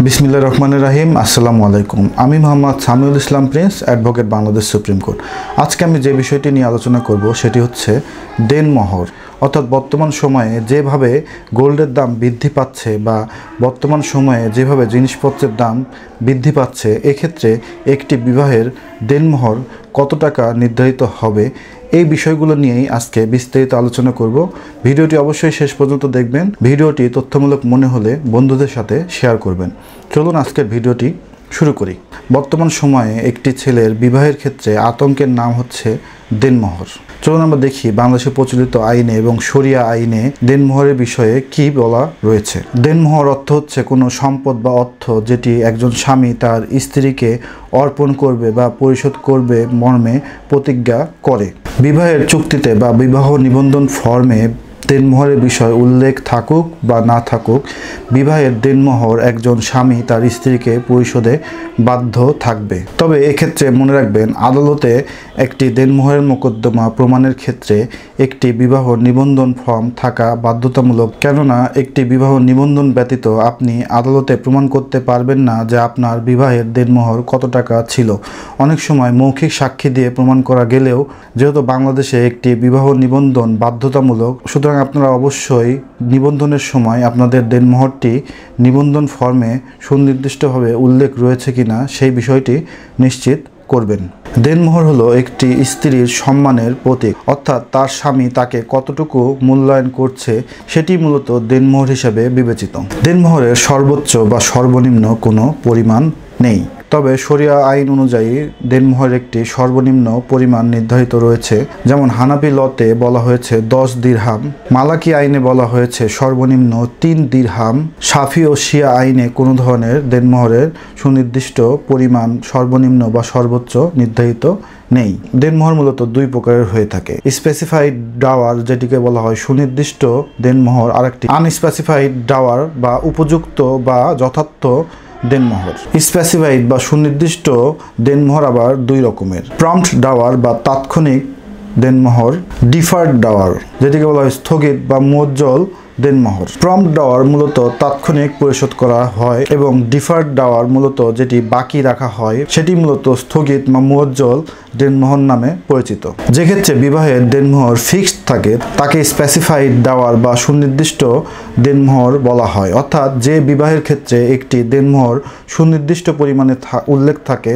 বিসমিল্লাহির রহমানির রহিম। আসসালামু আলাইকুম। আমি Mohammad Samiul Islam Prince, advocate, Bangladesh supreme court. আজকে আমি যে বিষয়টি নিয়ে আলোচনা করব সেটি হচ্ছে দেনমোহর। অর্থাৎ বর্তমান সময়ে যেভাবে গোল্ডের দাম বৃদ্ধি পাচ্ছে বা বর্তমান সময়ে যেভাবে জিনিসপত্রের দাম বৃদ্ধি পাচ্ছে, এক্ষেত্রে একটি বিবাহের দেনমোহর কত টাকা নির্ধারিত হবে, এই বিষয়গুলো নিয়েই আজকে বিস্তারিত আলোচনা করব। ভিডিওটি অবশ্যই শেষ পর্যন্ত দেখবেন। ভিডিওটি তথ্যমূলক মনে হলে বন্ধুদের সাথে শেয়ার করবেন। চলুন আজকের ভিডিওটি শুরু করি। বর্তমান সময়ে একটি ছেলের বিবাহের ক্ষেত্রে আতঙ্কের নাম হচ্ছে দেনমোহর। চলুন আমরা দেখি বাংলাদেশে প্রচলিত আইনে এবং শরিয়া আইনে দেনমোহরের বিষয়ে কি বলা রয়েছে। দেনমোহর অর্থ হচ্ছে কোনো সম্পদ বা অর্থ যেটি একজন স্বামী তার স্ত্রীকে অর্পণ করবে বা পরিশোধ করবে মর্মে প্রতিজ্ঞা করে। বিবাহের চুক্তিতে বা বিবাহ নিবন্ধন ফর্মে দেনমোহরের বিষয় উল্লেখ থাকুক বা না থাকুক, বিবাহের দেনমোহর একজন স্বামী তার স্ত্রীকে পরিশোধে বাধ্য থাকবে। তবে এক্ষেত্রে মনে রাখবেন, আদালতে একটি দেনমোহরের মোকদ্দমা প্রমাণের ক্ষেত্রে একটি বিবাহ নিবন্ধন ফর্ম থাকা বাধ্যতামূলক। কেননা একটি বিবাহ নিবন্ধন ব্যতীত আপনি আদালতে প্রমাণ করতে পারবেন না যে আপনার বিবাহের দেনমোহর কত টাকা ছিল। অনেক সময় মৌখিক সাক্ষী দিয়ে প্রমাণ করা গেলেও যেহেতু বাংলাদেশে একটি বিবাহ নিবন্ধন বাধ্যতামূলক, সুতরাং আপনারা অবশ্যই নিবন্ধনের সময় আপনাদের দেনমোহরটি নিবন্ধন ফর্মে সুনির্দিষ্টভাবে উল্লেখ রয়েছে কিনা সেই বিষয়টি নিশ্চিত করবেন। দেনমোহর হলো একটি স্ত্রীর সম্মানের প্রতীক, অর্থাৎ তার স্বামী তাকে কতটুকু মূল্যায়ন করছে সেটি মূলত দেনমোহর হিসেবে বিবেচিত। দেনমোহরের সর্বোচ্চ বা সর্বনিম্ন কোনো পরিমাণ নেই, তবে শরিয়া আইন অনুযায়ী দেনমোহরের একটি সর্বনিম্ন পরিমাণ নির্ধারিত রয়েছে। যেমন হানাফি লতে বলা হয়েছে 10 দিরহাম, মালাকি আইনে বলা হয়েছে সর্বনিম্ন 3 দিরহাম, শাফি ও শিয়া আইনে কোনো ধরনের দেনমোহরের সুনির্দিষ্ট পরিমাণ সর্বনিম্ন বা সর্বোচ্চ নির্ধারিত নেই। দেনমোহর মূলত দুই প্রকারের হয়ে থাকে। স্পেসিফাইড ডাওয়ার, যেটিকে বলা হয় সুনির্দিষ্ট দেনমোহর, আরেকটি আনস্পেসিফাইড ডাওয়ার বা উপযুক্ত বা যথার্থ দেনমোহর। স্পেসিফাইড বা সুনির্দিষ্ট দেনমোহর আবার দুই রকমের: প্রম্পট ডাওয়ার বা তাৎক্ষণিক দেনমোহর, ডিফার্ড ডাওয়ার যেটিকে বলা হয় স্থগিত বা মুআজ্জল দেনমোহর। প্রম্পট ডাওয়ার মূলত তাৎক্ষণিক পরিশোধ করা হয় এবং ডিফার্ড ডাওয়ার মূলত যেটি বাকি রাখা হয় সেটি মূলত স্থগিত বা মুআজ্জল দেনমোহর নামে পরিচিত। যে ক্ষেত্রে বিবাহের দেনমোহর ফিক্সড থাকে তাকে স্পেসিফাইড ডাওয়ার বা সুনির্দিষ্ট দেনমোহর বলা হয়। অর্থাৎ যে বিবাহের ক্ষেত্রে একটি দেনমোহর সুনির্দিষ্ট পরিমাণে উল্লেখ থাকে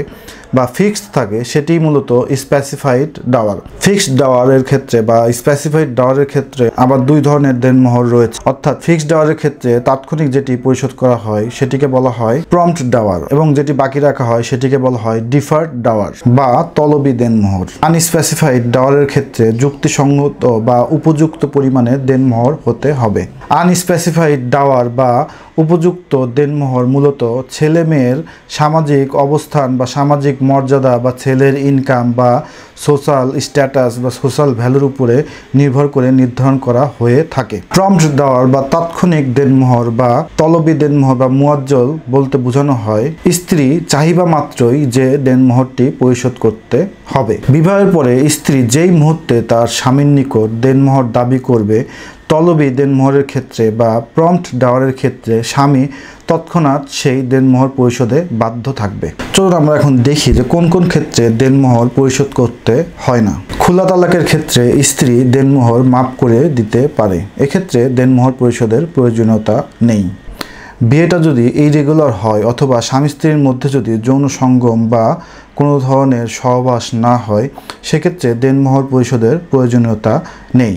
বা ফিক্সড থাকে সেটি মূলত স্পেসিফাইড ডাওয়ার। ফিক্সড ডাওয়ারের ক্ষেত্রে বা স্পেসিফাইড ডাওয়ারের ক্ষেত্রে আবার দুই ধরনের দেনমোহর রয়েছে। অর্থাৎ ফিক্সড ডাওয়ারের ক্ষেত্রে তাৎক্ষণিক যেটি পরিশোধ করা হয় সেটিকে বলা হয় প্রম্পট ডাওয়ার এবং যেটি বাকি রাখা হয় সেটিকে বলা হয় ডিফার্ড ডাওয়ার বা তলবি দেনমোহর। আনস্পেসিফাইড ডাওয়ারের ক্ষেত্রে যুক্তিসঙ্গত বা উপযুক্ত পরিমাণে দেনমোহর হতে হবে। আনস্পেসিফাইড ডাওয়ার বা উপযুক্ত দেনমোহর মূলত ছেলে মেয়ের সামাজিক অবস্থান বা সামাজিক মর্যাদা বা ছেলের ইনকাম বা সোশ্যাল স্ট্যাটাস বা সোশ্যাল ভ্যালুর উপরে নির্ভর করে নির্ধারণ করা হয়ে থাকে। প্রম্পট ডাওয়ার বা তাৎক্ষণিক দেনমোহর বা তলবি দেনমোহর বা মুআজ্জল বলতে বোঝানো হয় স্ত্রী চাহিবা মাত্রই যে দেনমোহরটি পরিশোধ করতে হবে। বিবাহের পরে স্ত্রী যেই মুহূর্তে তার স্বামীর নিকট দেনমোহর দাবি করবে, তলবি দেনমোহরের ক্ষেত্রে বা প্রম্পট ডাওয়ারের ক্ষেত্রে স্বামী তৎক্ষণাৎ সেই দেনমোহর পরিশোধে বাধ্য থাকবে। চলুন আমরা এখন দেখি যে কোন কোন ক্ষেত্রে দেনমোহর পরিশোধ করতে হয় না। খোলা তালাকের ক্ষেত্রে স্ত্রী দেনমোহর মাফ করে দিতে পারে, এক্ষেত্রে দেনমোহর পরিশোধের প্রয়োজনীয়তা নেই। বিয়েটা যদি ইরেগুলার হয় অথবা স্বামী স্ত্রীর মধ্যে যদি যৌন সঙ্গম বা কোনো ধরনের সহবাস না হয় সেক্ষেত্রে দেনমোহর পরিশোধের প্রয়োজনীয়তা নেই।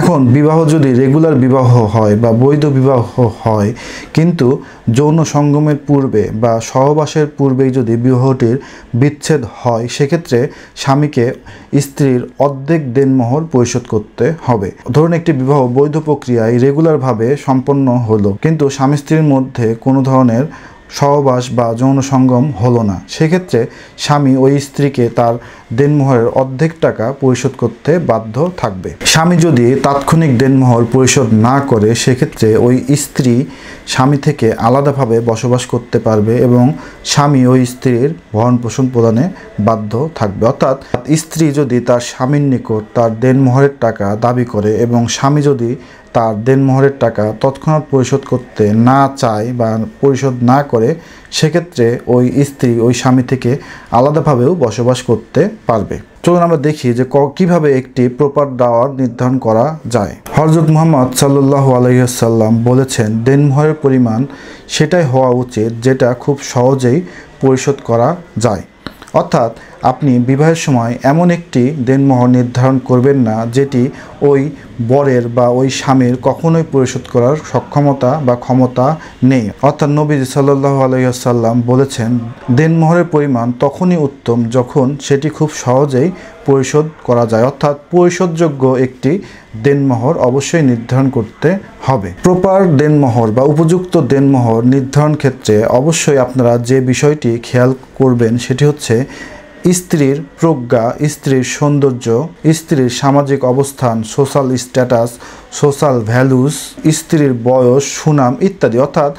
এখন বিবাহ যদি রেগুলার বিবাহ হয় বা বৈধ বিবাহ হয় কিন্তু যৌন সঙ্গমের পূর্বে বা সহবাসের পূর্বেই যদি বিবাহটির বিচ্ছেদ হয় সেক্ষেত্রে স্বামীকে স্ত্রীর অর্ধেক দেনমোহর পরিশোধ করতে হবে। ধরুন একটি বিবাহ বৈধ প্রক্রিয়ায় রেগুলারভাবে সম্পন্ন হলো কিন্তু স্বামী স্ত্রীর মধ্যে কোনো ধরনের সহবাস বা যৌন সঙ্গম হলো না, সেক্ষেত্রে স্বামী ওই স্ত্রীকে তার দেনমোহরের অর্ধেক টাকা পরিশোধ করতে বাধ্য থাকবে। স্বামী যদি তাৎক্ষণিক দেনমোহর পরিশোধ না করে সেক্ষেত্রে ওই স্ত্রী স্বামী থেকে আলাদাভাবে বসবাস করতে পারবে এবং স্বামী ওই স্ত্রীর ভরণ পোষণ প্রদানে বাধ্য থাকবে। অর্থাৎ স্ত্রী যদি তার স্বামীর নিকট তার দেনমোহরের টাকা দাবি করে এবং স্বামী যদি তার দেনমোহরের টাকা তৎক্ষণাৎ পরিশোধ করতে না চায় বা পরিশোধ না করে, সেক্ষেত্রে ওই স্ত্রী ওই স্বামী থেকে আলাদাভাবেও বসবাস করতে পারবে। চলুন আমরা দেখি যে কিভাবে একটি প্রপার দাওয়ার নির্ধারণ করা যায়। হযরত মুহাম্মদ সাল্লাল্লাহু আলাইহি ওয়াসাল্লাম বলেছেন, দেনমোহরের পরিমাণ সেটাই হওয়া উচিত যেটা খুব সহজেই পরিশোধ করা যায়। অর্থাৎ আপনি বিবাহের সময় এমন একটি দেনমোহর নির্ধারণ করবেন না যেটি ওই বরের বা ওই স্বামীর কখনোই পরিশোধ করার সক্ষমতা বা ক্ষমতা নেই। অর্থাৎ নবীজি সাল্লাল্লাহু আলাইহি ওয়াসাল্লাম বলেছেন, দেনমোহরের পরিমাণ তখনই উত্তম যখন সেটি খুব সহজেই পরিশোধ করা যায়। অর্থাৎ পরিশোধযোগ্য একটি দেনমোহর অবশ্যই নির্ধারণ করতে হবে। প্রপার দেনমোহর বা উপযুক্ত দেনমোহর নির্ধারণ ক্ষেত্রে অবশ্যই আপনারা যে বিষয়টি খেয়াল করবেন সেটি হচ্ছে স্ত্রীর প্রজ্ঞা, স্ত্রীর সৌন্দর্য, স্ত্রীর সামাজিক অবস্থান, সোশ্যাল স্ট্যাটাস, সোশ্যাল ভ্যালুস, স্ত্রীর বয়স, সুনাম ইত্যাদি। অর্থাৎ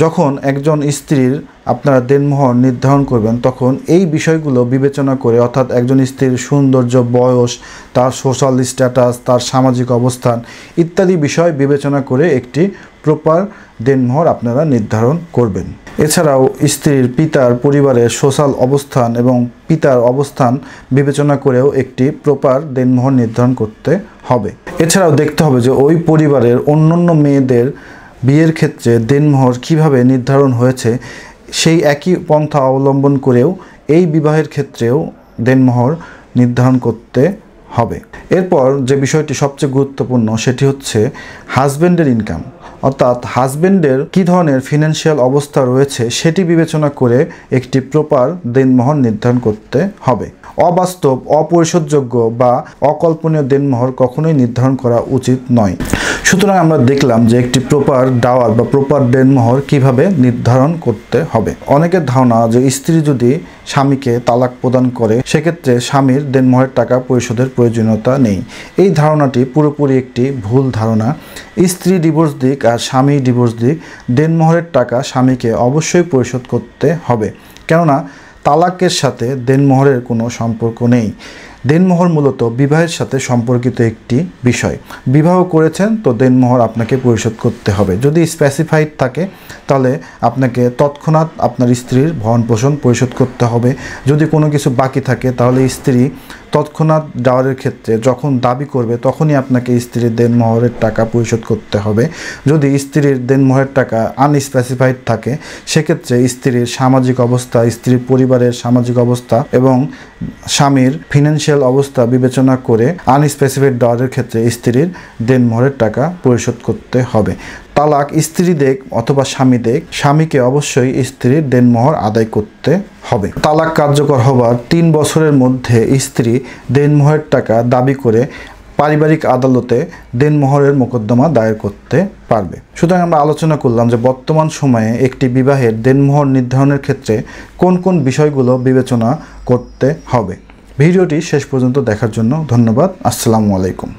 যখন একজন স্ত্রীর আপনারা দেনমোহর নির্ধারণ করবেন তখন এই বিষয়গুলো বিবেচনা করে, অর্থাৎ একজন স্ত্রীর সৌন্দর্য, বয়স, তার সোশ্যাল স্ট্যাটাস, তার সামাজিক অবস্থান ইত্যাদি বিষয় বিবেচনা করে একটি প্রপার দেনমোহর আপনারা নির্ধারণ করবেন। এছাড়াও স্ত্রীর পিতার পরিবারের সোশ্যাল অবস্থান এবং পিতার অবস্থান বিবেচনা করেও একটি প্রপার দেনমোহর নির্ধারণ করতে হবে। এছাড়াও দেখতে হবে যে ওই পরিবারের অন্যান্য মেয়েদের বিয়ের ক্ষেত্রে দেনমোহর কিভাবে নির্ধারণ হয়েছে, সেই একই পন্থা অবলম্বন করেও এই বিবাহের ক্ষেত্রেও দেনমোহর নির্ধারণ করতে হবে। এরপর যে বিষয়টি সবচেয়ে গুরুত্বপূর্ণ সেটি হচ্ছে হাজব্যান্ডের ইনকাম। অর্থাৎ হাজব্যান্ডের কী ধরনের ফিনান্সিয়াল অবস্থা রয়েছে সেটি বিবেচনা করে একটি প্রপার দেনমোহর নির্ধারণ করতে হবে। অবাস্তব, অপরিশোধযোগ্য বা অকল্পনীয় দেনমোহর কখনোই নির্ধারণ করা উচিত নয়। সুতরাং আমরা দেখলাম যে একটি প্রপার দাওয়ার বা প্রপার দেনমোহর কিভাবে নির্ধারণ করতে হবে। অনেকের ধারণা যে স্ত্রী যদি স্বামীকে তালাক প্রদান করে সেক্ষেত্রে স্বামীর দেনমোহরের টাকা পরিশোধের প্রয়োজনীয়তা নেই। এই ধারণাটি পুরোপুরি একটি ভুল ধারণা। স্ত্রী ডিভোর্স দিক আর স্বামী ডিভোর্স দিক, দেনমোহরের টাকা স্বামীকে অবশ্যই পরিশোধ করতে হবে, কেননা তালাকের সাথে দেনমোহরের কোনো সম্পর্ক নেই। দেনমোহর মূলত বিবাহের সাথে সম্পর্কিত একটি বিষয়। বিবাহ করেছেন তো দেনমোহর আপনাকে পরিশোধ করতে হবে। যদি স্পেসিফাইড থাকে তাহলে আপনাকে তৎক্ষণাৎ আপনার স্ত্রীর ভরণ পোষণ পরিশোধ করতে হবে। যদি কোনো কিছু বাকি থাকে তাহলে স্ত্রী তৎক্ষণাৎ ডাওয়ারের ক্ষেত্রে যখন দাবি করবে তখনই আপনাকে স্ত্রীর দেনমোহরের টাকা পরিশোধ করতে হবে। যদি স্ত্রীর দেনমোহরের টাকা আনস্পেসিফাইড থাকে সেক্ষেত্রে স্ত্রীর সামাজিক অবস্থা, স্ত্রীর পরিবারের সামাজিক অবস্থা এবং স্বামীর ফিনান্সিয়াল অবস্থা বিবেচনা করে আনস্পেসিফাইড ডাওয়ারের ক্ষেত্রে স্ত্রীর দেনমোহরের টাকা পরিশোধ করতে হবে। তালাক স্ত্রী দেখ অথবা স্বামী দেখ, স্বামীকে অবশ্যই স্ত্রীর দেনমোহর আদায় করতে হবে। তালাক কার্যকর হবার 3 বছরের মধ্যে স্ত্রী দেনমোহরের টাকা দাবি করে পারিবারিক আদালতে দেনমোহরের মোকদ্দমা দায়ের করতে পারবে। সুতরাং আমরা আলোচনা করলাম যে বর্তমান সময়ে একটি বিবাহের দেনমোহর নির্ধারণের ক্ষেত্রে কোন কোন বিষয়গুলো বিবেচনা করতে হবে। ভিডিওটি শেষ পর্যন্ত দেখার জন্য ধন্যবাদ। আসসালামু আলাইকুম।